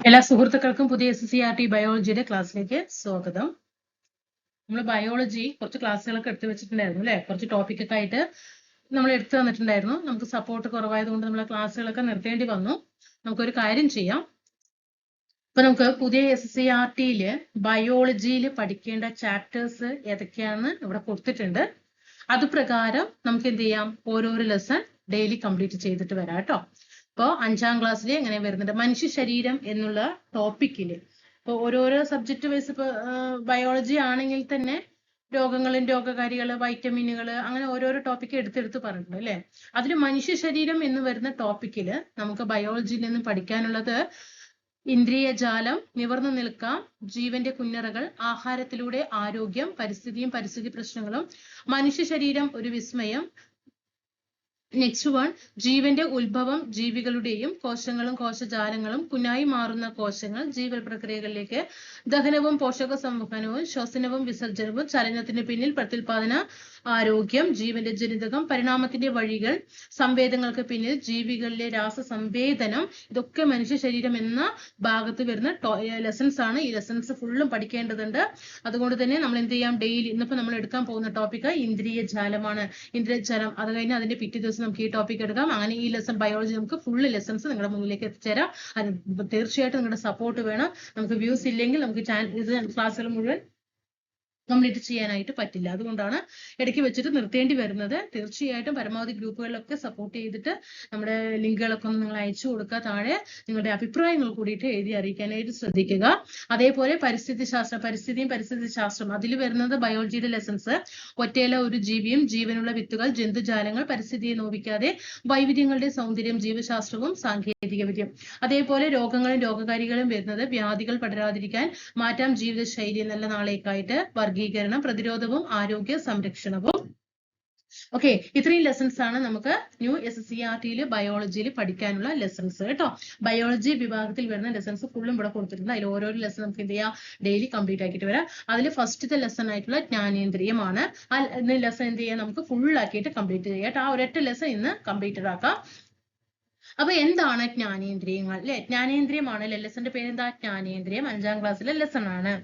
എല്ലാ സുഹൃത്തുക്കൾക്കും പുതിയ SCERT ബയോളജിയുടെ ക്ലാസ്സിലേക്ക് സ്വാഗതം. നമ്മൾ ബയോളജി കുറച്ച് ക്ലാസ്സുകളൊക്കെ എടുത്തു വെച്ചിട്ടുണ്ടായിരുന്നു അല്ലേ? കുറച്ച് ടോപ്പിക്കൊക്കെ ആയിട്ട് നമ്മൾ എടുത്തു തന്നിട്ടുണ്ടായിരുന്നു. നമുക്ക് സപ്പോർട്ട് കുറവായതുകൊണ്ട് നമ്മളെ ക്ലാസ്സുകളൊക്കെ നിർത്തേണ്ടി വന്നു. നമുക്കൊരു കാര്യം ചെയ്യാം. ഇപ്പൊ നമുക്ക് പുതിയ SCERTയില് ബയോളജിയിൽ പഠിക്കേണ്ട ചാപ്റ്റേഴ്സ് ഏതൊക്കെയാണെന്ന് ഇവിടെ കൊടുത്തിട്ടുണ്ട്. അതുപ്രകാരം നമുക്ക് എന്ത് ചെയ്യാം, ഓരോരോ ലെസൺ ഡെയിലി കംപ്ലീറ്റ് ചെയ്തിട്ട് വരാം കേട്ടോ. ഇപ്പോൾ 5ാം ക്ലാസ്സിൽ എങ്ങനെ വരുന്നുണ്ട്, മനുഷ്യ ശരീരം എന്നുള്ള ടോപ്പിക്കില് ഇപ്പോൾ ഓരോരോ സബ്ജക്ട് വൈസ് ഇപ്പോൾ ബയോളജി ആണെങ്കിൽ തന്നെ രോഗങ്ങളും രോഗകാരികള് വൈറ്റമിനുകള് അങ്ങനെ ഓരോരോ ടോപ്പിക്ക് എടുത്തെടുത്ത് പറഞ്ഞിട്ടുണ്ട് അല്ലെ. അതിൽ മനുഷ്യ ശരീരം എന്ന് വരുന്ന ടോപ്പിക്കില് നമുക്ക് ബയോളജിയിൽ നിന്ന് പഠിക്കാനുള്ളത് ഇന്ദ്രിയജാലം, നിവർന്നു നിൽക്കാം, ജീവന്റെ കുഞ്ഞറകൾ, ആഹാരത്തിലൂടെ ആരോഗ്യം, പരിസ്ഥിതിയും പരിസ്ഥിതി പ്രശ്നങ്ങളും, മനുഷ്യ ശരീരം ഒരു വിസ്മയം. നെക്സ്റ്റ് വൺ, ജീവന്റെ ഉത്ഭവം, ജീവികളുടെയും കോശങ്ങളും കോശജാലങ്ങളും, കുഞ്ഞായി മാറുന്ന കോശങ്ങൾ, ജീവൽ പ്രക്രിയകളിലേക്ക്, ദഹനവും പോഷക സംവഹനവും, ശ്വസനവും വിസർജനവും, ചലനത്തിന് പിന്നിൽ പ്രത്യുൽപാദന, ആരോഗ്യം, ജീവന്റെ ജനിതകം, പരിണാമത്തിന്റെ വഴികൾ, സംവേദങ്ങൾക്ക് പിന്നിൽ ജീവികളിലെ രാസസംവേദനം. ഇതൊക്കെ മനുഷ്യ ശരീരം എന്ന ഭാഗത്ത് വരുന്ന ലെസൺസ് ആണ്. ഈ ലെസൺസ് ഫുള്ളും പഠിക്കേണ്ടതുണ്ട്. അതുകൊണ്ട് തന്നെ നമ്മൾ എന്ത് ചെയ്യാം, ഡെയിലി ഇന്നിപ്പോ നമ്മൾ എടുക്കാൻ പോകുന്ന ടോപ്പിക്ക് ഇന്ദ്രിയജാലമാണ്. ഇന്ദ്രിയജാലം അത് കഴിഞ്ഞ് അതിന്റെ പിറ്റേ ദിവസം നമുക്ക് ഈ ടോപ്പിക് എടുക്കാം. അങ്ങനെ ഈ ലെസൺ ബയോളജി നമുക്ക് ഫുള്ള് ലെസൺസ് നിങ്ങളുടെ മുന്നിലേക്ക് എത്തിച്ചേരാം. അത് തീർച്ചയായിട്ടും നിങ്ങളുടെ സപ്പോർട്ട് വേണം. നമുക്ക് വ്യൂസ് ഇല്ലെങ്കിൽ നമുക്ക് ഇത് ക്ലാസ്സുകൾ മുഴുവൻ കംപ്ലീറ്റ് ചെയ്യാനായിട്ട് പറ്റില്ല. അതുകൊണ്ടാണ് ഇടയ്ക്ക് വെച്ചിട്ട് നിർത്തേണ്ടി വരുന്നത്. തീർച്ചയായിട്ടും പരമാവധി ഗ്രൂപ്പുകളിലൊക്കെ സപ്പോർട്ട് ചെയ്തിട്ട് നമ്മുടെ ലിങ്കുകളൊക്കെ ഒന്ന് നിങ്ങൾ അയച്ചു കൊടുക്കുക. താഴെ നിങ്ങളുടെ അഭിപ്രായങ്ങൾ കൂടിയിട്ട് എഴുതി അറിയിക്കാനായിട്ട് ശ്രദ്ധിക്കുക. അതേപോലെ പരിസ്ഥിതിയും പരിസ്ഥിതി ശാസ്ത്രം അതിൽ വരുന്നത് ബയോളജിയുടെ ലെസൺസ്, ഒറ്റയില ഒരു ജീവിയും, ജീവനുള്ള വിത്തുകൾ, ജന്തുജാലങ്ങൾ, പരിസ്ഥിതിയെ നോവിക്കാതെ, വൈവിധ്യങ്ങളുടെ സൗന്ദര്യം, ജീവശാസ്ത്രവും സാങ്കേതികവിദ്യം. അതേപോലെ രോഗങ്ങളും രോഗകാരികളും വരുന്നത് വ്യാധികൾ പടരാതിരിക്കാൻ മാറ്റാം ജീവിതശൈലി, നല്ല നാളേക്കായിട്ട്, വർഗീകരണം, പ്രതിരോധവും ആരോഗ്യ സംരക്ഷണവും. ഓക്കെ, ഇത്രയും ലെസൺസ് ആണ് നമുക്ക് ന്യൂ SCERTയിൽ ബയോളജിയിൽ പഠിക്കാനുള്ള ലെസൺസ് കേട്ടോ. ബയോളജി വിഭാഗത്തിൽ വരുന്ന ലെസൺസ് ഫുള്ളും ഇവിടെ കൊടുത്തിട്ടുണ്ട്. അതിൽ ഓരോരോ ലെസൺ നമുക്ക് എന്ത് ചെയ്യാം, ഡെയിലി കംപ്ലീറ്റ് ആക്കിയിട്ട് വരാം. അതിൽ ഫസ്റ്റത്തെ ലെസൺ ആയിട്ടുള്ള ജ്ഞാനേന്ദ്രിയമാണ്. ആ ലെസൺ എന്ത് ചെയ്യാം, നമുക്ക് ഫുൾ ആക്കിയിട്ട് കംപ്ലീറ്റ് ചെയ്യാം. ആ ഒരൊറ്റ ലെസൺ ഇന്ന് കംപ്ലീറ്റഡ് ആക്കാം. അപ്പൊ എന്താണ് ജ്ഞാനേന്ദ്രിയങ്ങൾ അല്ലെ? ജ്ഞാനേന്ദ്രിയമാണ് ലെസന്റെ പേര് എന്താ, ജ്ഞാനേന്ദ്രിയം. 5ാം ക്ലാസ്സിലെ ലെസൺ ആണ്.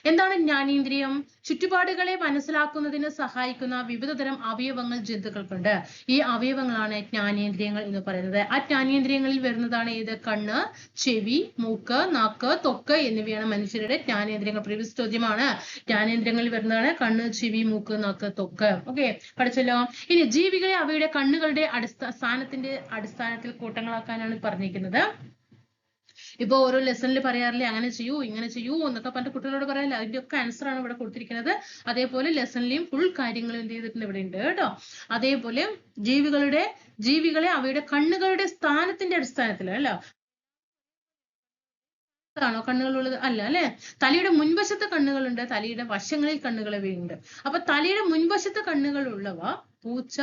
എന്താണ് ജ്ഞാനേന്ദ്രിയം? ചുറ്റുപാടുകളെ മനസ്സിലാക്കുന്നതിന് സഹായിക്കുന്ന വിവിധതരം അവയവങ്ങൾ ജന്തുക്കൾക്കുണ്ട്. ഈ അവയവങ്ങളാണ് ജ്ഞാനേന്ദ്രിയങ്ങൾ എന്ന് പറയുന്നത്. ആ ജ്ഞാനേന്ദ്രിയങ്ങളിൽ വരുന്നതാണ് ഏത്, കണ്ണ്, ചെവി, മൂക്ക്, നാക്ക്, ത്വക്ക് എന്നിവയാണ് മനുഷ്യരുടെ ജ്ഞാനേന്ദ്രിയങ്ങൾ. പ്രീവിയസ് ചോദ്യമാണ്. ജ്ഞാനേന്ദ്രിയങ്ങളിൽ വരുന്നതാണ് കണ്ണ്, ചെവി, മൂക്ക്, നാക്ക്, ത്വക്ക്. ഓക്കെ, പഠിച്ചല്ലോ. ഇനി ജീവികളെ അവയുടെ കണ്ണുകളുടെ സ്ഥാനത്തിന്റെ അടിസ്ഥാനത്തിൽ കൂട്ടങ്ങളാക്കാനാണ് പറഞ്ഞിരിക്കുന്നത്. ഇപ്പൊ ഓരോ ലെസണിൽ പറയാറില്ലേ, അങ്ങനെ ചെയ്യൂ ഇങ്ങനെ ചെയ്യൂ എന്നൊക്കെ പറഞ്ഞിട്ട് കുട്ടികളോട് പറയാറില്ല. അതിന്റെ ഒക്കെ ആൻസർ ആണ് ഇവിടെ കൊടുത്തിരിക്കുന്നത്. അതേപോലെ ലെസണിലെയും ഫുൾ കാര്യങ്ങളും എന്ത് ചെയ്തിട്ടുണ്ട് ഇവിടെ ഉണ്ട് കേട്ടോ. അതേപോലെ ജീവികളെ അവയുടെ കണ്ണുകളുടെ സ്ഥാനത്തിന്റെ അടിസ്ഥാനത്തിൽ അല്ല, ാണോ കണ്ണുകളുള്ളത്? അല്ല അല്ലെ. തലയുടെ മുൻവശത്ത് കണ്ണുകളുണ്ട്, തലയുടെ വശങ്ങളിൽ കണ്ണുകളവയുണ്ട്. അപ്പൊ തലയുടെ മുൻവശത്ത് കണ്ണുകളുള്ളവ പൂച്ച,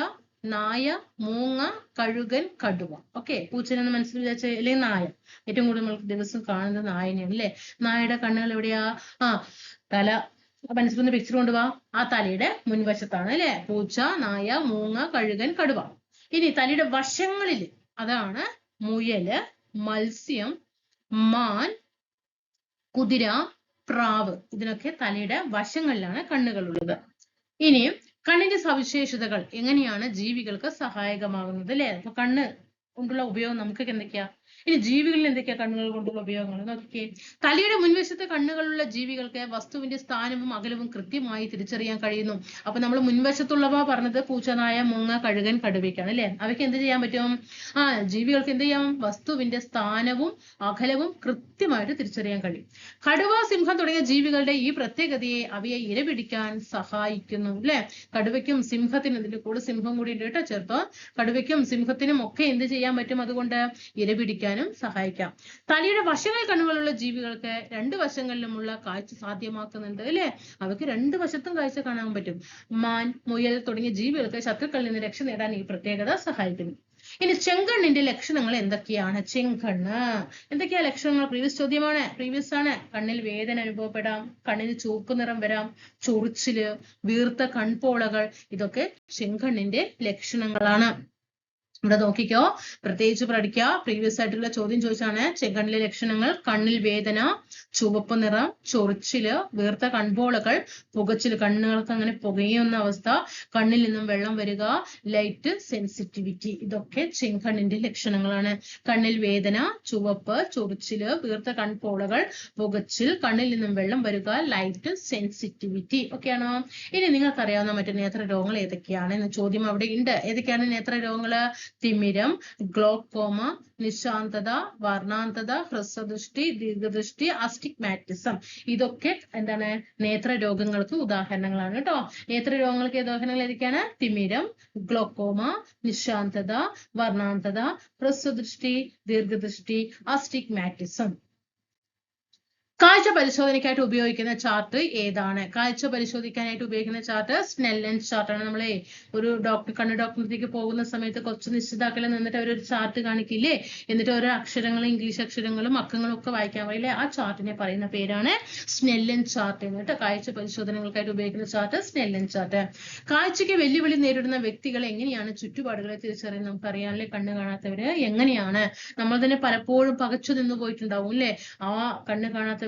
നായ, മൂങ്ങ, കഴുകൻ, കടുവ. ഓക്കെ, പൂച്ചനെന്ന് മനസ്സിൽ വിചാരിച്ച അല്ലെങ്കിൽ നായ. ഏറ്റവും കൂടുതൽ നമ്മൾ ദിവസം കാണുന്നത് നായനെയാണ് അല്ലെ. നായയുടെ കണ്ണുകൾ എവിടെയാ? തല മനസ്സിലൊന്ന് പിക്ചർ കൊണ്ടുപോവാ. ആ തലയുടെ മുൻവശത്താണ് അല്ലെ. പൂച്ച, നായ, മൂങ്ങ, കഴുകൻ, കടുവ. ഇനി തലയുടെ വശങ്ങളിൽ അതാണ് മുയല്, മത്സ്യം, മാൻ, കുതിര, പ്രാവ്. ഇതിനൊക്കെ തലയുടെ വശങ്ങളിലാണ് കണ്ണുകളുള്ളത്. ഇനി കണ്ണിന്റെ സവിശേഷതകൾ എങ്ങനെയാണ് ജീവികൾക്ക് സഹായകമാകുന്നത് അല്ലെ. അപ്പൊ കണ്ണ് കൊണ്ടുള്ള ഉപയോഗം നമുക്ക് എന്തൊക്കെയാ, ഇനി ജീവികളിൽ എന്തൊക്കെയാ കണ്ണുകൾ കൊണ്ടുള്ള ഉപയോഗങ്ങൾ നോക്കിക്കേ. തലയുടെ മുൻവശത്ത് കണ്ണുകളുള്ള ജീവികൾക്ക് വസ്തുവിന്റെ സ്ഥാനവും അകലവും കൃത്യമായി തിരിച്ചറിയാൻ കഴിയുന്നു. അപ്പൊ നമ്മൾ മുൻവശത്തുള്ളവ പറഞ്ഞത് പൂച്ച, നായ, മൂങ്ങ, കഴുകൻ, കടുവയ്ക്കാണ് അല്ലെ. അവയ്ക്ക് എന്ത് ചെയ്യാൻ പറ്റും? ജീവികൾക്ക് എന്ത് ചെയ്യാം, വസ്തുവിന്റെ സ്ഥാനവും അകലവും കൃത്യമായിട്ട് തിരിച്ചറിയാൻ കഴിയും. കടുവ, സിംഹം തുടങ്ങിയ ജീവികളുടെ ഈ പ്രത്യേകതയെ അവയെ ഇരപിടിക്കാൻ സഹായിക്കുന്നു അല്ലെ. കടുവയ്ക്കും സിംഹത്തിനും, ഇതിന്റെ കൂടെ സിംഹം കൂടി ഉണ്ട് കേട്ടോ ചേർത്തോ. കടുവയ്ക്കും സിംഹത്തിനും ഒക്കെ എന്ത് ചെയ്യാൻ പറ്റും, അതുകൊണ്ട് ഇരപിടിക്കാനും സഹായിക്കാം. തലയുടെ വശങ്ങൾ കണ്ണുകളുള്ള ജീവികൾക്ക് 2 വശങ്ങളിലുമുള്ള കാഴ്ച സാധ്യമാക്കുന്നുണ്ട് അല്ലെ. അവർക്ക് 2 വശത്തും കാഴ്ച കാണാൻ പറ്റും. മാൻ, മുയൽ തുടങ്ങിയ ജീവികൾക്ക് ശത്രുക്കളിൽ നിന്ന് രക്ഷ നേടാൻ ഈ പ്രത്യേകത സഹായിക്കുന്നു. ഇനി ചെങ്കണ്ണിന്റെ ലക്ഷണങ്ങൾ എന്തൊക്കെയാണ്? ചെങ്കണ്ണ് എന്തൊക്കെയാ ലക്ഷണങ്ങൾ? പ്രീവിയസ് ആണ്. കണ്ണിൽ വേദന അനുഭവപ്പെടാം, കണ്ണിന് ചുവപ്പ് നിറം വരാം, ചൊറിച്ചില്, വീർത്ത കൺപോളകൾ. ഇതൊക്കെ ചെങ്കണ്ണിന്റെ ലക്ഷണങ്ങളാണ്. ഇവിടെ നോക്കിക്കോ, പ്രത്യേകിച്ച് പഠിക്കുക. പ്രീവിയസ് ആയിട്ടുള്ള ചോദ്യം ചോദിച്ചാണ്. ചെങ്കണ്ണിലെ ലക്ഷണങ്ങൾ: കണ്ണിൽ വേദന, ചുവപ്പ് നിറം, ചൊറിച്ചില്, വീർത്ത കൺപോളകൾ, പുകച്ചില്, കണ്ണുകൾക്ക് അങ്ങനെ പുകയുന്ന അവസ്ഥ, കണ്ണിൽ നിന്നും വെള്ളം വരിക, ലൈറ്റ് സെൻസിറ്റിവിറ്റി. ഇതൊക്കെ ചെങ്കണ്ണിന്റെ ലക്ഷണങ്ങളാണ്. കണ്ണിൽ വേദന, ചുവപ്പ്, ചൊറിച്ചില്, വീർത്ത കൺപോളകൾ, പുകച്ചിൽ, കണ്ണിൽ നിന്നും വെള്ളം വരിക, ലൈറ്റ് സെൻസിറ്റിവിറ്റി. ഓക്കെയാണോ? ഇനി നിങ്ങൾക്കറിയാവുന്ന മറ്റു നേത്ര രോഗങ്ങൾ ഏതൊക്കെയാണ് എന്ന ചോദ്യം അവിടെ ഉണ്ട്. ഏതൊക്കെയാണ് നേത്ര രോഗങ്ങള്? തിമിരം, ഗ്ലോക്കോമ, നിശാന്തത, വർണ്ണാന്തത, ഹ്രസ്വദൃഷ്ടി, ദീർഘദൃഷ്ടി, അസ്റ്റിഗ്മാറ്റിസം. ഇതൊക്കെ എന്താണ്? നേത്ര രോഗങ്ങൾക്ക് ഉദാഹരണങ്ങളാണ് കേട്ടോ. നേത്ര രോഗങ്ങൾക്ക് ഉദാഹരണങ്ങൾ ഏതൊക്കെയാണ്? തിമിരം, ഗ്ലോക്കോമ, നിശാന്തത, വർണ്ണാന്തത, ഹ്രസ്വദൃഷ്ടി, ദീർഘദൃഷ്ടി, അസ്റ്റിഗ്മാറ്റിസം. കാഴ്ച പരിശോധനയ്ക്കായിട്ട് ഉപയോഗിക്കുന്ന ചാർട്ട് ഏതാണ്? കാഴ്ച പരിശോധിക്കാനായിട്ട് ഉപയോഗിക്കുന്ന ചാർട്ട് സ്നെല്ലൻ ചാർട്ടാണ്. നമ്മളെ ഒരു കണ്ണ് ഡോക്ടറിലേക്ക് പോകുന്ന സമയത്ത് കുറച്ച് നിശ്ചിതാക്കളിൽ നിന്നിട്ട് അവരൊരു ചാർട്ട് കാണിക്കില്ലേ, എന്നിട്ട് ഓരോ അക്ഷരങ്ങളും ഇംഗ്ലീഷ് അക്ഷരങ്ങളും അക്കങ്ങളും ഒക്കെ വായിക്കാൻ പറയില്ലേ, ആ ചാർട്ടിനെ പറയുന്ന പേരാണ് സ്നെല്ലൻ ചാർട്ട് എന്നിട്ട്. കാഴ്ച പരിശോധനകൾക്കായിട്ട് ഉപയോഗിക്കുന്ന ചാർട്ട് സ്നെല്ലൻ ചാർട്ട്. കാഴ്ചയ്ക്ക് വെല്ലുവിളി നേരിടുന്ന വ്യക്തികൾ എങ്ങനെയാണ് ചുറ്റുപാടുകളെ തിരിച്ചറിയുന്നത്? നമുക്കറിയാമല്ലേ, കണ്ണ് കാണാത്തവര് എങ്ങനെയാണ്? നമ്മൾ തന്നെ പലപ്പോഴും പകച്ചു നിന്ന് പോയിട്ടുണ്ടാവും അല്ലേ? ആ കണ്ണ് കാണാത്തവര്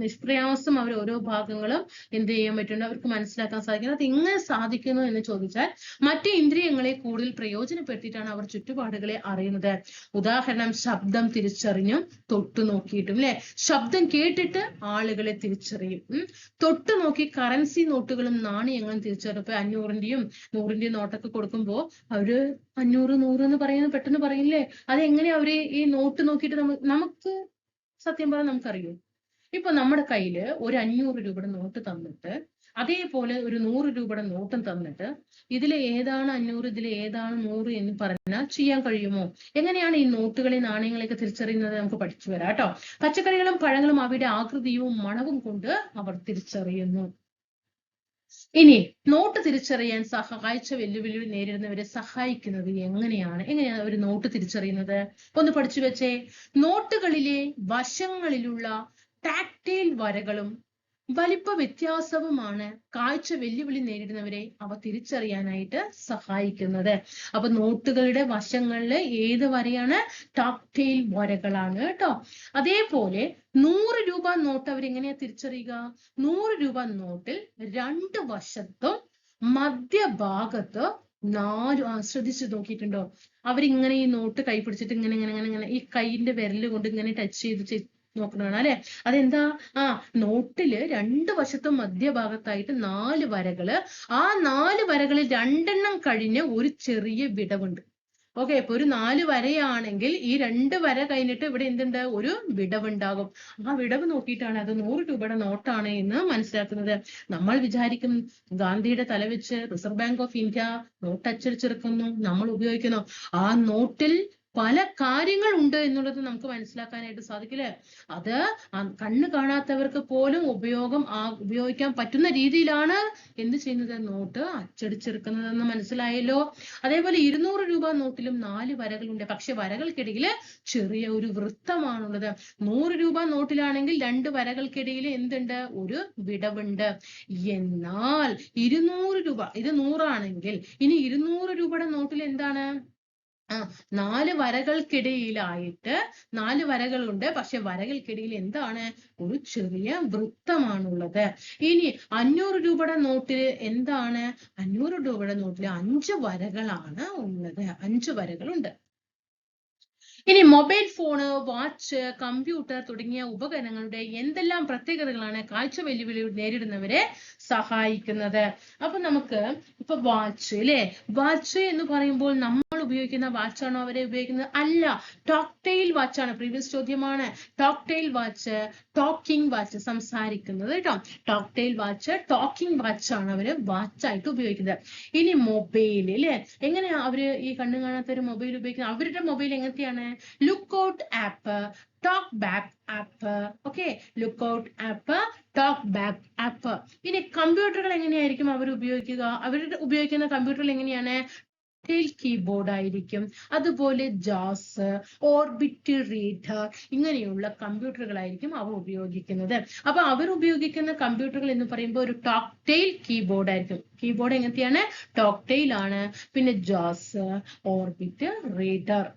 നിഷ്പ്രയാസം അവർ ഓരോ ഭാഗങ്ങളും എന്ത് ചെയ്യാൻ പറ്റുന്നുണ്ട്, അവർക്ക് മനസ്സിലാക്കാൻ സാധിക്കുന്നത്. അത് എങ്ങനെ സാധിക്കുന്നു എന്ന് ചോദിച്ചാൽ മറ്റ് ഇന്ദ്രിയങ്ങളെ കൂടുതൽ പ്രയോജനപ്പെടുത്തിയിട്ടാണ് അവർ ചുറ്റുപാടുകളെ അറിയുന്നത്. ഉദാഹരണം, ശബ്ദം തിരിച്ചറിഞ്ഞും തൊട്ടു നോക്കിയിട്ടും അല്ലെ. ശബ്ദം കേട്ടിട്ട് ആളുകളെ തിരിച്ചറിയും. തൊട്ടു നോക്കി കറൻസി നോട്ടുകളും നാണയങ്ങളും തിരിച്ചറിയും. ഇപ്പൊ 500ന്റെയും 100ന്റെയും നോട്ടൊക്കെ കൊടുക്കുമ്പോ അവര് 500 100 എന്ന് പറയുന്നത് പെട്ടെന്ന് പറയില്ലേ? അതെങ്ങനെ അവര് ഈ നോട്ട് നോക്കിയിട്ട് നമുക്ക് സത്യം പറഞ്ഞാൽ നമുക്കറിയും. ഇപ്പൊ നമ്മുടെ കയ്യില് ഒരു 500 രൂപയുടെ നോട്ട് തന്നിട്ട് അതേപോലെ ഒരു 100 രൂപയുടെ നോട്ടും തന്നിട്ട് ഇതിലെ ഏതാണ് 500 ഇതിലെ ഏതാണ് 100 എന്ന് പറഞ്ഞാൽ ചെയ്യാൻ കഴിയുമോ? എങ്ങനെയാണ് ഈ നോട്ടുകളെ നാണയങ്ങളെയൊക്കെ തിരിച്ചറിയുന്നത്? നമുക്ക് പഠിച്ചു വരാം കേട്ടോ. പച്ചക്കറികളും പഴങ്ങളും അവയുടെ ആകൃതിയും മണവും കൊണ്ട് അവർ തിരിച്ചറിയുന്നു. ഇനി നോട്ട് തിരിച്ചറിയാൻ കാഴ്ച വെല്ലുവിളി നേരിടുന്നവരെ സഹായിക്കുന്നത് എങ്ങനെയാണ് ഒരു നോട്ട് തിരിച്ചറിയുന്നത്? ഒന്ന് പഠിച്ചു വെച്ചേ. നോട്ടുകളിലെ വശങ്ങളിലുള്ള ടാക്ടൈൽ വരകളും വലിപ്പ വ്യത്യാസവുമാണ് കാഴ്ച വെല്ലുവിളി നേരിടുന്നവരെ അവ തിരിച്ചറിയാനായിട്ട് സഹായിക്കുന്നത്. അപ്പൊ നോട്ടുകളുടെ വശങ്ങളിൽ ഏത് വരയാണ്? ടാക്ടൈൽ വരകളാണ് കേട്ടോ. അതേപോലെ 100 രൂപ നോട്ട് അവരെങ്ങനെയാ തിരിച്ചറിയുക? 100 രൂപ നോട്ടിൽ 2 വശത്തും മധ്യഭാഗത്ത് 4 ശ്രദ്ധിച്ചു നോക്കിയിട്ടുണ്ടോ? അവരിങ്ങനെ ഈ നോട്ട് കൈ പിടിച്ചിട്ട് ഇങ്ങനെ ഇങ്ങനെ ഇങ്ങനെ ഇങ്ങനെ ഈ കൈയിന്റെ വിരല് കൊണ്ട് ഇങ്ങനെ ടച്ച് ചെയ്ത് നോക്കണതാണ് അല്ലെ. അതെന്താ? നോട്ടില് 2 വശത്തും മധ്യഭാഗത്തായിട്ട് 4 വരകള്. ആ 4 വരകളിൽ 2 കഴിഞ്ഞ് ഒരു ചെറിയ വിടവുണ്ട്. ഓക്കെ, ഇപ്പൊ ഒരു 4 വരയാണെങ്കിൽ ഈ 2 വര കഴിഞ്ഞിട്ട് ഇവിടെ എന്തുണ്ട്? ഒരു വിടവുണ്ടാകും. ആ വിടവ് നോക്കിയിട്ടാണ് അത് 100 രൂപയുടെ നോട്ടാണ് എന്ന് മനസ്സിലാക്കുന്നത്. നമ്മൾ വിചാരിക്കും ഗാന്ധിയുടെ തല വെച്ച് Reserve Bank of India note അച്ചടിച്ചിറക്കുന്നു, നമ്മൾ ഉപയോഗിക്കുന്നു. ആ നോട്ടിൽ പല കാര്യങ്ങൾ ഉണ്ട് എന്നുള്ളത് നമുക്ക് മനസ്സിലാക്കാനായിട്ട് സാധിക്കില്ലേ? അത് കണ്ണ് കാണാത്തവർക്ക് പോലും ഉപയോഗിക്കാൻ പറ്റുന്ന രീതിയിലാണ് എന്ത് ചെയ്യുന്നത്? നോട്ട് അച്ചടിച്ചെടുക്കുന്നതെന്ന് മനസ്സിലായല്ലോ. അതേപോലെ 200 രൂപ നോട്ടിലും 4 വരകളുണ്ട്. പക്ഷെ വരകൾക്കിടയിൽ ചെറിയ ഒരു വൃത്തമാണുള്ളത്. 100 രൂപ നോട്ടിലാണെങ്കിൽ 2 വരകൾക്കിടയിൽ എന്തുണ്ട്? ഒരു വിടവുണ്ട്. എന്നാൽ 200 രൂപ, ഇത് 100 ആണെങ്കിൽ ഇനി 200 രൂപയുടെ നോട്ടിൽ എന്താണ്? 4 വരകൾക്കിടയിലായിട്ട് 4 വരകളുണ്ട്. പക്ഷെ വരകൾക്കിടയിൽ എന്താണ്? ഒരു ചെറിയ വൃത്തമാണുള്ളത്. ഇനി 500 രൂപയുടെ നോട്ടിൽ എന്താണ്? 500 രൂപയുടെ നോട്ടിൽ 5 വരകളാണ് ഉള്ളത്. 5 വരകളുണ്ട്. ഇനി മൊബൈൽ ഫോണ്, വാച്ച്, കമ്പ്യൂട്ടർ തുടങ്ങിയ ഉപകരണങ്ങളുടെ എന്തെല്ലാം പ്രത്യേകതകളാണ് കാഴ്ച വെല്ലുവിളി നേരിടുന്നവരെ സഹായിക്കുന്നത്? അപ്പൊ നമുക്ക് ഇപ്പൊ വാച്ച് അല്ലെ, വാച്ച് എന്ന് പറയുമ്പോൾ നമ്മൾ ഉപയോഗിക്കുന്ന വാച്ചാണോ അവരെ ഉപയോഗിക്കുന്നത്? അല്ല, ടാക്ടൈൽ വാച്ചാണ്. പ്രീവിയസ് ചോദ്യമാണ്. ടാക്ടൈൽ വാച്ച്, ടോക്കിംഗ് വാച്ച്, സംസാരിക്കുന്നത് കേട്ടോ. ടാക്ടൈൽ വാച്ച്, ടോക്കിംഗ് വാച്ചാണ് അവര് വാച്ചായിട്ട് ഉപയോഗിക്കുന്നത്. ഇനി മൊബൈൽ അല്ലെ, എങ്ങനെയാ അവര് ഈ കണ്ണു കാണാത്തവര് മൊബൈൽ ഉപയോഗിക്കുന്നത്? അവരുടെ മൊബൈൽ എങ്ങനത്തെയാണ്? Lookout app, TalkBack app. Okay, Lookout app, TalkBack app. ഇനി കമ്പ്യൂട്ടറുകൾ എങ്ങനെയായിരിക്കും അവർ ഉപയോഗിക്കുക? അവരുടെ ഉപയോഗിക്കുന്ന കമ്പ്യൂട്ടറുകൾ എങ്ങനെയാണ്? ടോക്ടെയിൽ കീബോർഡ് ആയിരിക്കും. അതുപോലെ ജാസ്, ഓർബിറ്റ് റീഡർ ഇങ്ങനെയുള്ള കമ്പ്യൂട്ടറുകളായിരിക്കും അവർ ഉപയോഗിക്കുന്നത്. അപ്പൊ അവർ ഉപയോഗിക്കുന്ന കമ്പ്യൂട്ടറുകൾ എന്ന് പറയുമ്പോൾ ഒരു ടോക്ടെയിൽ കീബോർഡ് ആയിരിക്കും. കീബോർഡ് എങ്ങനത്തെയാണ്? ടോക്ടെയിൽ ആണ്. പിന്നെ ജാസ്, ഓർബിറ്റ് റീഡർ.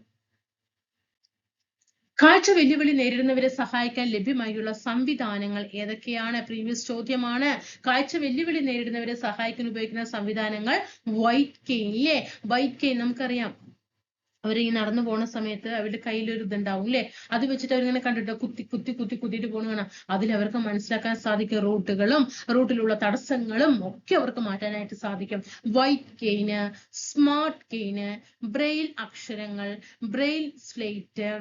കാഴ്ച വെല്ലുവിളി നേരിടുന്നവരെ സഹായിക്കാൻ ലഭ്യമായുള്ള സംവിധാനങ്ങൾ ഏതൊക്കെയാണ്? പ്രീവിയസ് ചോദ്യമാണ്. കാഴ്ച വെല്ലുവിളി നേരിടുന്നവരെ സഹായിക്കാൻ ഉപയോഗിക്കുന്ന സംവിധാനങ്ങൾ വൈറ്റ് കെയിൻ ഇല്ലേ? വൈറ്റ് കെയിൻ നമുക്കറിയാം. അവർ ഈ നടന്നു പോണ സമയത്ത് അവരുടെ കയ്യിലൊരു ഇതുണ്ടാവും അല്ലെ? അത് വെച്ചിട്ട് അവരിങ്ങനെ കണ്ടിട്ട് കുത്തിയിട്ട് പോകണം. അതിൽ അവർക്ക് മനസ്സിലാക്കാൻ സാധിക്കും റൂട്ടുകളും റൂട്ടിലുള്ള തടസ്സങ്ങളും ഒക്കെ അവർക്ക് മാറ്റാനായിട്ട് സാധിക്കും. വൈറ്റ് കെയിന്, സ്മാർട്ട് കെയിന്, ബ്രെയിൽ അക്ഷരങ്ങൾ, ബ്രെയിൽ സ്ലേറ്റ്.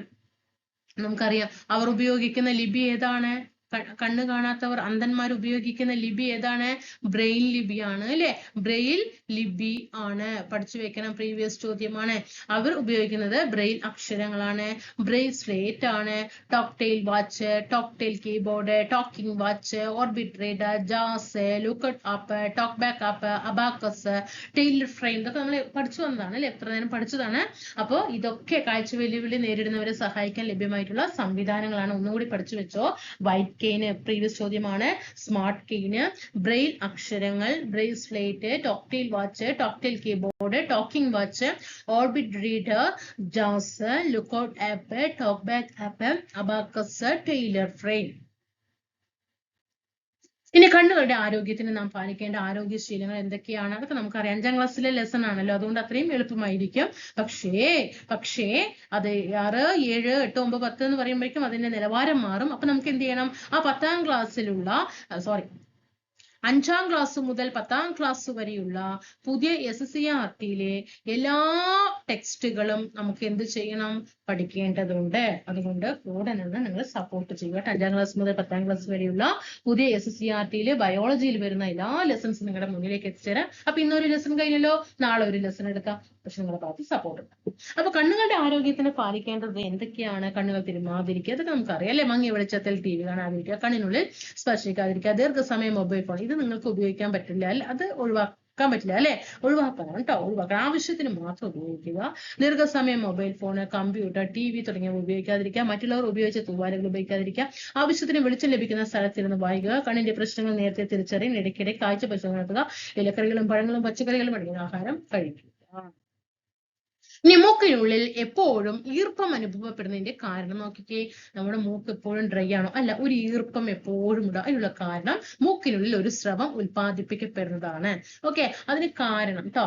നമുക്കറിയാം അവർ ഉപയോഗിക്കുന്ന ലിപി ഏതാണ്? കണ്ണ് കാണാത്തവർ, അന്ധന്മാർ ഉപയോഗിക്കുന്ന ലിപി ഏതാണ്? ബ്രെയിൽ ലിപിയാണ് അല്ലെ? ബ്രെയിൽ ലിപി ആണ്. പഠിച്ചു വെക്കണം, പ്രീവിയസ് ചോദ്യമാണ്. അവർ ഉപയോഗിക്കുന്നത് ബ്രെയിൽ അക്ഷരങ്ങളാണ്. ബ്രെയിൽ സ്ലേറ്റ് ആണ്. Tactile watch, tactile keyboard, talking watch, Orbit Reader, ജാസ്, Lookout app, TalkBack app, abacus, Taylor frame. ഇതൊക്കെ നമ്മൾ പഠിച്ചു വന്നതാണ് അല്ലെ? എത്ര നേരം പഠിച്ചതാണ്. അപ്പോൾ ഇതൊക്കെ കാഴ്ച വെല്ലുവിളി നേരിടുന്നവരെ സഹായിക്കാൻ ലഭ്യമായിട്ടുള്ള സംവിധാനങ്ങളാണ്. ഒന്നുകൂടി പഠിച്ചു വെച്ചോ. വൈറ്റ് കെയിന് പ്രീവിയസ് ചോദ്യമാണ്. സ്മാർട്ട് കെയിന്, ബ്രെയിൽ അക്ഷരങ്ങൾ, Braille slate, tactile watch, tactile keyboard, talking watch, Orbit Reader, ജാസ്, Lookout app, TalkBack app, abacus, Taylor frame. ഇനി കണ്ണുകളുടെ ആരോഗ്യത്തിന് നാം പാലിക്കേണ്ട ആരോഗ്യശീലങ്ങൾ എന്തൊക്കെയാണ്? അതൊക്കെ നമുക്കറിയാം. 5ാം ക്ലാസ്സിലെ ലെസൺ ആണല്ലോ, അതുകൊണ്ട് അത്രയും എളുപ്പമായിരിക്കും. പക്ഷേ അത് 6, 7, 8, 9, 10 എന്ന് പറയുമ്പോഴേക്കും അതിന്റെ നിലവാരം മാറും. അപ്പൊ നമുക്ക് എന്ത് ചെയ്യണം? ആ 10ാം ക്ലാസ്സിലുള്ള 5ാം ക്ലാസ് മുതൽ 10ാം ക്ലാസ് വരെയുള്ള പുതിയ SCERTയിലെ എല്ലാ ടെക്സ്റ്റുകളും നമുക്ക് എന്ത് ചെയ്യണം? പഠിക്കേണ്ടതുണ്ട്. അതുകൊണ്ട് കൂടെ നിന്ന് നിങ്ങൾ സപ്പോർട്ട് ചെയ്യുക. 5ാം ക്ലാസ് മുതൽ 10ാം ക്ലാസ് വരെയുള്ള പുതിയ SCERTയിലെ ബയോളജിയിൽ വരുന്ന എല്ലാ ലെസൺസും നിങ്ങളുടെ മുന്നിലേക്ക് എത്തിച്ചേരാം. അപ്പൊ ഇന്നൊരു ലെസൺ കഴിഞ്ഞല്ലോ, നാളെ ഒരു ലെസൺ എടുക്കാം. പക്ഷെ നിങ്ങളുടെ ഭാഗത്ത് സപ്പോർട്ട് ഉണ്ടാകും. അപ്പൊ കണ്ണുകളുടെ ആരോഗ്യത്തിന് പാലിക്കേണ്ടത് എന്തൊക്കെയാണ്? കണ്ണുകൾ തിരുമാതിരിക്കുക, അതൊക്കെ നമുക്കറിയാം അല്ലെ? മങ്ങിയ വെളിച്ചത്തിൽ TV കാണാതിരിക്കുക, കണ്ണിനുള്ളിൽ സ്പർശിക്കാതിരിക്കുക, ദീർഘസമയം മൊബൈൽ ഫോൺ ഇത് നിങ്ങൾക്ക് ഉപയോഗിക്കാൻ പറ്റില്ല അല്ലെ? അത് ഒഴിവാക്കാൻ പറ്റില്ല അല്ലെ? ഒഴിവാക്കണം കേട്ടോ, ഒഴിവാക്കണം. ആവശ്യത്തിന് മാത്രം ഉപയോഗിക്കുക. ദീർഘസമയം മൊബൈൽ ഫോണ്, കമ്പ്യൂട്ടർ, TV തുടങ്ങിയവ ഉപയോഗിക്കാതിരിക്കുക. മറ്റുള്ളവർ ഉപയോഗിച്ച തൂവാലകൾ ഉപയോഗിക്കാതിരിക്കുക. ആവശ്യത്തിന് വെളിച്ചം ലഭിക്കുന്ന സ്ഥലത്തിരുന്ന് വായിക്കുക. കണ്ണിന്റെ പ്രശ്നങ്ങൾ നേരത്തെ തിരിച്ചറിയാൻ ഇടയ്ക്കിടെ കാഴ്ച പരിശോധന നടത്തുക. ഇലക്കറികളും പഴങ്ങളും പച്ചക്കറികളും അടങ്ങിയ ആഹാരം കഴിക്കുക. ഇനി മൂക്കിനുള്ളിൽ എപ്പോഴും ഈർപ്പം അനുഭവപ്പെടുന്നതിന്റെ കാരണം നോക്കിക്കേ. നമ്മുടെ മൂക്ക് എപ്പോഴും ഡ്രൈ ആണോ? അല്ല, ഒരു ഈർപ്പം എപ്പോഴും ഉണ്ട്. അതിനുള്ള കാരണം മൂക്കിനുള്ളിൽ ഒരു സ്രവം ഉൽപ്പാദിപ്പിക്കപ്പെടുന്നതാണ്. ഓക്കെ, അതിന് കാരണം കേട്ടോ.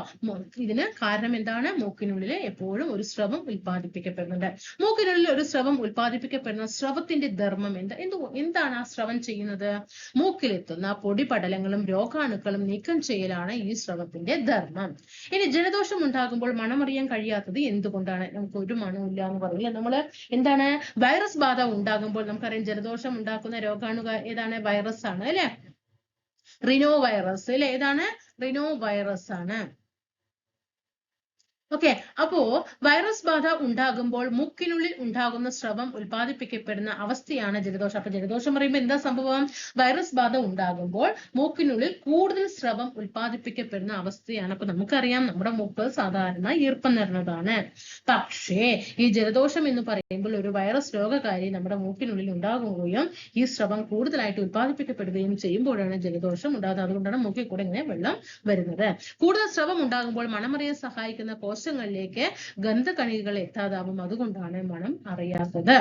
ഇതിന് കാരണം എന്താണ്? മൂക്കിനുള്ളിൽ എപ്പോഴും ഒരു സ്രവം ഉൽപ്പാദിപ്പിക്കപ്പെടുന്നുണ്ട്. മൂക്കിനുള്ളിൽ ഒരു സ്രവം ഉൽപ്പാദിപ്പിക്കപ്പെടുന്ന സ്രവത്തിന്റെ ധർമ്മം എന്താണ് ആ സ്രവം ചെയ്യുന്നത്? മൂക്കിലെത്തുന്ന പൊടിപടലങ്ങളും രോഗാണുക്കളും നീക്കം ചെയ്യലാണ് ഈ സ്രവത്തിന്റെ ധർമ്മം. ഇനി ജലദോഷം ഉണ്ടാകുമ്പോൾ മണമറിയാൻ കഴിയാത്ത എന്തുകൊണ്ടാണ്? നമുക്ക് ഒരു മണമില്ല എന്ന് പറയില്ല നമ്മള്. എന്താണ്? വൈറസ് ബാധ ഉണ്ടാകുമ്പോൾ നമുക്കറിയാം ജലദോഷം ഉണ്ടാക്കുന്ന രോഗാണു ഏതാണ്? വൈറസ് ആണ് അല്ലെ? റിനോ വൈറസ് അല്ലെ? ഏതാണ്? റിനോ വൈറസ് ആണ്. ഓക്കെ, അപ്പോ വൈറസ് ബാധ ഉണ്ടാകുമ്പോൾ മൂക്കിനുള്ളിൽ ഉണ്ടാകുന്ന സ്രവം ഉൽപ്പാദിപ്പിക്കപ്പെടുന്ന അവസ്ഥയാണ് ജലദോഷം. അപ്പൊ ജലദോഷം പറയുമ്പോൾ എന്താ സംഭവം? വൈറസ് ബാധ ഉണ്ടാകുമ്പോൾ മൂക്കിനുള്ളിൽ കൂടുതൽ സ്രവം ഉൽപ്പാദിപ്പിക്കപ്പെടുന്ന അവസ്ഥയാണ്. അപ്പൊ നമുക്കറിയാം നമ്മുടെ മൂക്ക് സാധാരണ ഈർപ്പം നിറഞ്ഞതാണ്. പക്ഷേ ഈ ജലദോഷം എന്ന് പറയുമ്പോൾ ഒരു വൈറസ് രോഗകാരി നമ്മുടെ മൂക്കിനുള്ളിൽ ഉണ്ടാകുകയും ഈ സ്രവം കൂടുതലായിട്ട് ഉൽപ്പാദിപ്പിക്കപ്പെടുകയും ചെയ്യുമ്പോഴാണ് ജലദോഷം ഉണ്ടാകുന്നത്. അതുകൊണ്ടാണ് മൂക്കിൽ കൂടെ ഇങ്ങനെ വെള്ളം വരുന്നത്. കൂടുതൽ സ്രവം ഉണ്ടാകുമ്പോൾ മണമറിയാൻ സഹായിക്കുന്ന കോശങ്ങളിലേക്ക് ഗന്ധകണികകൾ എത്താതാവും. അതുകൊണ്ടാണ് മണം അറിയാത്തത്.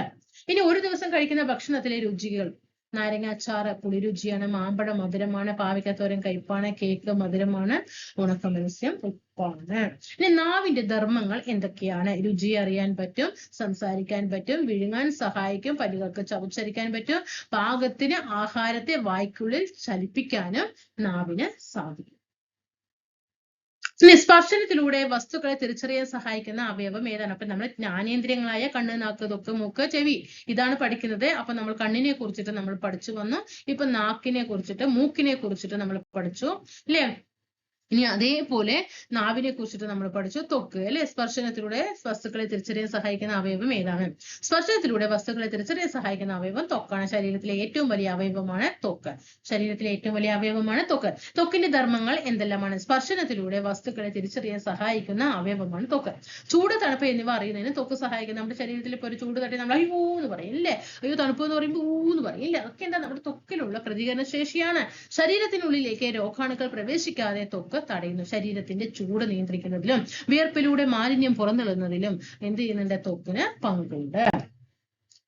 ഇനി ഒരു ദിവസം കഴിക്കുന്ന ഭക്ഷണത്തിലെ രുചികൾ: നാരങ്ങാച്ചാറ് പുളിരുചിയാണ്, മാമ്പഴം മധുരമാണ്, പാവയ്ക്കത്തോരൻ കയ്പാണ്, കേക്ക് മധുരമാണ്, ഉണക്ക മത്സ്യം ഉപ്പാണ്. ഇനി നാവിന്റെ ധർമ്മങ്ങൾ എന്തൊക്കെയാണ്? രുചി അറിയാൻ പറ്റും, സംസാരിക്കാൻ പറ്റും, വിഴുങ്ങാൻ സഹായിക്കും, പല്ലുകൾക്ക് ചവച്ചരിക്കാൻ പറ്റും, പാകത്തിന് ആഹാരത്തെ വായ്ക്കുള്ളിൽ ചലിപ്പിക്കാനും നാവിന് സാധിക്കും. സ്പർശനത്തിലൂടെ വസ്തുക്കളെ തിരിച്ചറിയാൻ സഹായിക്കുന്ന അവയവം ഏതാണ്? അപ്പൊ നമ്മൾ ജ്ഞാനേന്ദ്രിയങ്ങളായ കണ്ണ്, നാക്ക്, ത്വക്ക്, മൂക്ക്, ചെവി ഇതാണ് പഠിക്കുന്നത്. അപ്പൊ നമ്മൾ കണ്ണിനെ കുറിച്ചിട്ട് നമ്മൾ പഠിച്ചു വന്നു. ഇപ്പൊ നാക്കിനെ കുറിച്ചിട്ട്, മൂക്കിനെ കുറിച്ചിട്ട് നമ്മൾ പഠിച്ചു അല്ലേ? ഇനി അതേപോലെ നാവിനെ കുറിച്ചിട്ട് നമ്മൾ പഠിച്ചു. ത്വക്ക് അല്ലെ, സ്പർശനത്തിലൂടെ വസ്തുക്കളെ തിരിച്ചറിയാൻ സഹായിക്കുന്ന അവയവം ഏതാണ്? സ്പർശനത്തിലൂടെ വസ്തുക്കളെ തിരിച്ചറിയാൻ സഹായിക്കുന്ന അവയവം ത്വക്കാണ്. ശരീരത്തിലെ ഏറ്റവും വലിയ അവയവമാണ് ത്വക്ക്. ശരീരത്തിലെ ഏറ്റവും വലിയ അവയവമാണ് ത്വക്ക്. ത്വക്കിന്റെ ധർമ്മങ്ങൾ എന്തെല്ലാമാണ്? സ്പർശനത്തിലൂടെ വസ്തുക്കളെ തിരിച്ചറിയാൻ സഹായിക്കുന്ന അവയവമാണ് ത്വക്ക്. ചൂട്, തണുപ്പ് എന്നിവ അറിയുന്നതിന് ത്വക്ക് സഹായിക്കുന്ന. നമ്മുടെ ശരീരത്തിൽ ഇപ്പോൾ ഒരു ചൂട് തട്ടി നമ്മൾ അയ്യോ എന്ന് പറയും ഇല്ലേ, അയ്യോ തണുപ്പ് എന്ന് പറയുമ്പോൾ എന്ന് പറയും ഇല്ലേ, അതൊക്കെ എന്താ നമ്മുടെ ത്വക്കിലുള്ള പ്രതികരണ ശേഷിയാണ്. ശരീരത്തിനുള്ളിലേക്ക് രോഗാണുക്കൾ പ്രവേശിക്കാതെ ത്വക്ക് തടയുന്നു. ശരീരത്തിന്റെ ചൂട് നിയന്ത്രിക്കുന്നതിലും വിയർപ്പിലൂടെ മാലിന്യം പുറന്തള്ളുന്നതിലും എന്ത് ചെയ്യുന്നുണ്ട്? ത്വക്കിന് പങ്കുണ്ട്.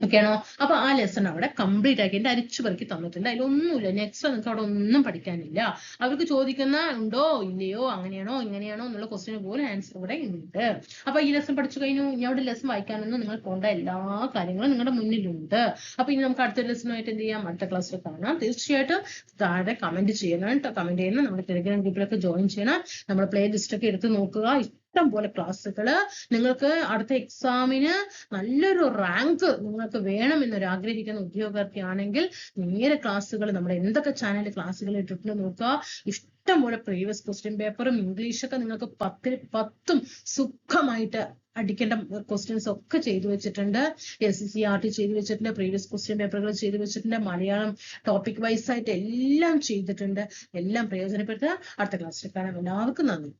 ഓക്കെ ആണോ? അപ്പൊ ആ ലെസൺ അവിടെ കംപ്ലീറ്റ് ആക്കി എന്റെ അരിച്ചു പെറുക്കി തന്നിട്ടുണ്ട്. അതിലൊന്നുമില്ല, നെക്സ്റ്റ് നിങ്ങൾക്ക് അവിടെ ഒന്നും പഠിക്കാനില്ല. അവർക്ക് ചോദിക്കുന്ന ഉണ്ടോ ഇല്ലയോ, അങ്ങനെയാണോ ഇങ്ങനെയാണോ എന്നുള്ള ക്വസ്റ്റിന് പോലും ആൻസർ ഇവിടെ ഉണ്ട്. അപ്പൊ ഈ ലെസൺ പഠിച്ചു കഴിഞ്ഞു. ഇനി അവിടെ ലെസൺ വായിക്കാനൊന്നും നിങ്ങൾ പോകേണ്ട, എല്ലാ കാര്യങ്ങളും നിങ്ങളുടെ മുന്നിലുണ്ട്. അപ്പൊ ഇനി നമുക്ക് അടുത്ത ലെസണുമായിട്ട് എന്ത് ചെയ്യാം? അടുത്ത ക്ലാസ്സിൽ കാണാം. തീർച്ചയായിട്ടും താഴെ കമന്റ് ചെയ്യണം കേട്ടോ. കമന്റ് ചെയ്യണം. നമ്മുടെ ടെലിഗ്രാം ഗ്രൂപ്പിലൊക്കെ ജോയിൻ ചെയ്യണം. നമ്മുടെ പ്ലേ ലിസ്റ്റ് ഒക്കെ എടുത്ത് നോക്കുക. ഇഷ്ടം പോലെ ക്ലാസ്സുകള്. നിങ്ങൾക്ക് അടുത്ത എക്സാമിന് നല്ലൊരു റാങ്ക് നിങ്ങൾക്ക് വേണം എന്നൊരു ആഗ്രഹിക്കുന്ന ഉദ്യോഗാർത്ഥിയാണെങ്കിൽ നേരെ ക്ലാസ്സുകൾ നമ്മുടെ എന്തൊക്കെ ചാനൽ ക്ലാസ്സുകൾ ഇട്ടിട്ട് നോക്കുക. ഇഷ്ടം പോലെ പ്രീവിയസ് ക്വസ്റ്റ്യൻ പേപ്പറും ഇംഗ്ലീഷൊക്കെ നിങ്ങൾക്ക് 10 സുഖമായിട്ട് അടിക്കേണ്ട ക്വസ്റ്റ്യൻസ് ഒക്കെ ചെയ്തു വെച്ചിട്ടുണ്ട്. SCCRT ചെയ്തു വെച്ചിട്ടുണ്ട്. പ്രീവിയസ് ക്വസ്റ്റ്യൻ പേപ്പറുകൾ ചെയ്തു വെച്ചിട്ടുണ്ട്. മലയാളം ടോപ്പിക് വൈസ് ആയിട്ട് എല്ലാം ചെയ്തിട്ടുണ്ട്. എല്ലാം പ്രയോജനപ്പെടുത്തുക. അടുത്ത ക്ലാസ്സിൽ കാണാം. എല്ലാവർക്കും നന്ദി.